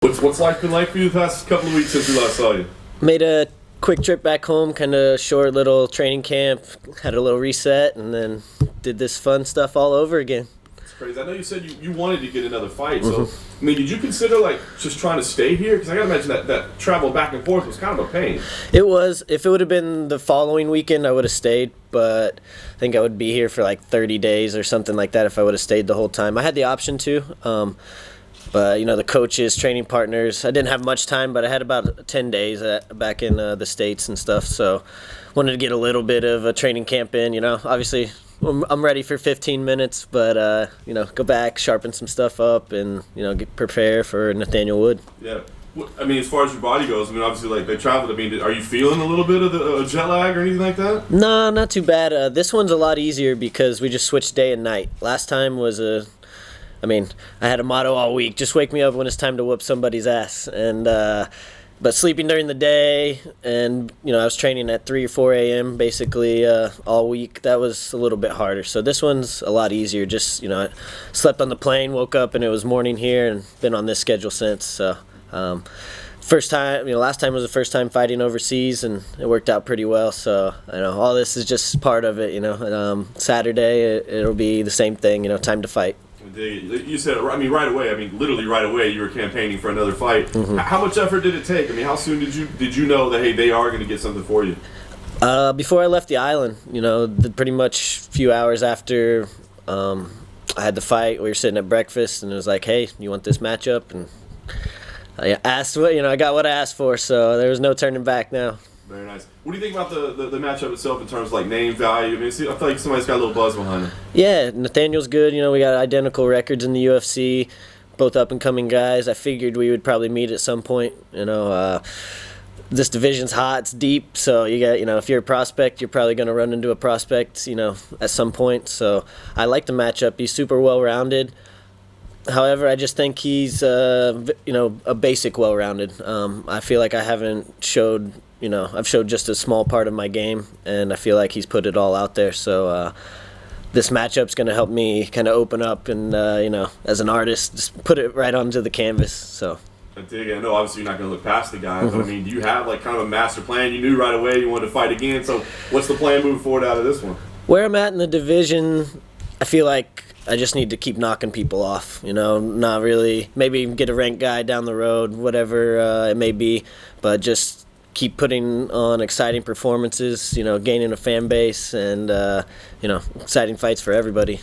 What's life been like for you the past couple of weeks since we last saw you? Made a quick trip back home, kind of short little training camp, had a little reset, and then did this fun stuff all over again. It's crazy. I know you said you wanted to get another fight, so I mean, did you consider like just trying to stay here? Because I gotta imagine that travel back and forth was kind of a pain. It was. If it would have been the following weekend, I would have stayed, but I think I would be here for like 30 days or something like that if I would have stayed the whole time. I had the option to. But, the coaches, training partners, I didn't have much time, but I had about 10 days back in the States and stuff. So wanted to get a little bit of a training camp in, Obviously, I'm ready for 15 minutes, but, go back, sharpen some stuff up, and, prepare for Nathaniel Wood. Yeah. I mean, as far as your body goes, I mean, obviously, like, they traveled. I mean, are you feeling a little bit of the jet lag or anything like that? No, not too bad. This one's a lot easier because we just switched day and night. Last time was I had a motto all week: just wake me up when it's time to whoop somebody's ass. And but sleeping during the day, and I was training at 3 or 4 a.m. basically all week. That was a little bit harder. So this one's a lot easier. Just I slept on the plane, woke up, and it was morning here, and been on this schedule since. So first time, last time was the first time fighting overseas, and it worked out pretty well. So all this is just part of it. Saturday it'll be the same thing. Time to fight. You said, right away. Literally right away, you were campaigning for another fight. Mm-hmm. How much effort did it take? How soon did you know that hey, they are going to get something for you? Before I left the island, pretty much a few hours after I had the fight, we were sitting at breakfast, and it was like, hey, you want this matchup? And I asked I got what I asked for, so there was no turning back now. Very nice. What do you think about the matchup itself in terms of like name value? I feel like somebody's got a little buzz behind him. Yeah, Nathaniel's good. We got identical records in the UFC, both up and coming guys. I figured we would probably meet at some point. This division's hot, it's deep, so you got if you're a prospect, you're probably going to run into a prospect, at some point. So I like the matchup. He's super well rounded. However, I just think he's a basic well rounded. I feel like I haven't showed. I've showed just a small part of my game, and I feel like he's put it all out there. So this matchup's going to help me kind of open up and, as an artist, just put it right onto the canvas. So I dig it. I know obviously you're not going to look past the guy, but do you have like kind of a master plan? You knew right away you wanted to fight again. So what's the plan moving forward out of this one? Where I'm at in the division, I feel like I just need to keep knocking people off, not really, maybe get a ranked guy down the road, whatever it may be, but just keep putting on exciting performances, gaining a fan base, and, exciting fights for everybody.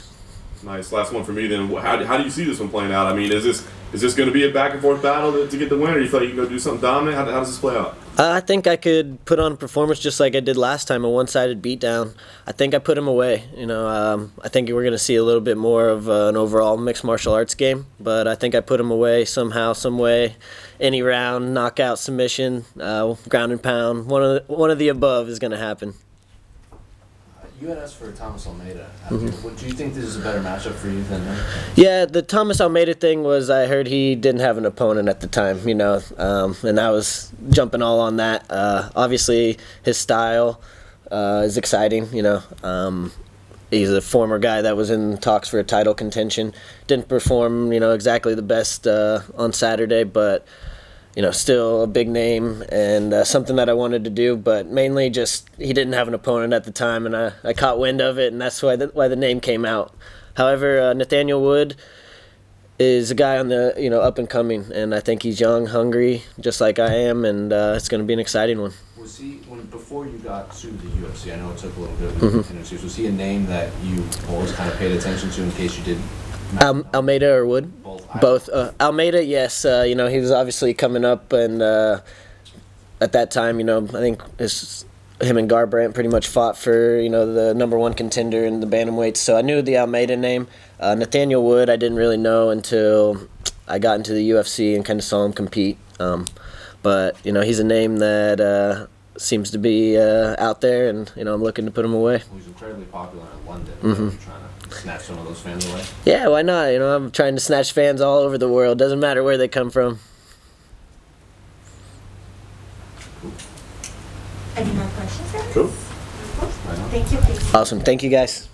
Nice. Last one for me then. How do you see this one playing out? Is this going to be a back and forth battle to get the win, or you feel like you can go do something dominant? How does this play out? I think I could put on a performance just like I did last time, a one-sided beatdown. I think I put him away. I think we're going to see a little bit more of an overall mixed martial arts game, but I think I put him away somehow, some way, any round, knockout, submission, ground and pound. One of the above is going to happen. You had asked for Thomas Almeida. Do you think this is a better matchup for you than him? Yeah, the Thomas Almeida thing was I heard he didn't have an opponent at the time, and I was jumping all on that. Obviously, his style is exciting, He's a former guy that was in talks for a title contention. Didn't perform, exactly the best on Saturday, but still a big name and something that I wanted to do, but mainly just he didn't have an opponent at the time, and I caught wind of it, and that's why the name came out. However, Nathaniel Wood is a guy on the up and coming, and I think he's young, hungry, just like I am, and it's going to be an exciting one. Was he before you got to the UFC? I know it took a little bit of interviews. Was he a name that you always kind of paid attention to in case you did? Almeida or Wood? Both. Almeida, yes. He was obviously coming up, and at that time, I think him and Garbrandt pretty much fought for, the number one contender in the bantamweights. So I knew the Almeida name. Nathaniel Wood, I didn't really know until I got into the UFC and kind of saw him compete. But he's a name that seems to be out there, and I'm looking to put him away. Well, he's incredibly popular in London. Trying to snatch some of those fans away. Yeah, why not? I'm trying to snatch fans all over the world. Doesn't matter where they come from. Cool. Any more questions? Cool. Thank you, please. Awesome. Thank you, guys.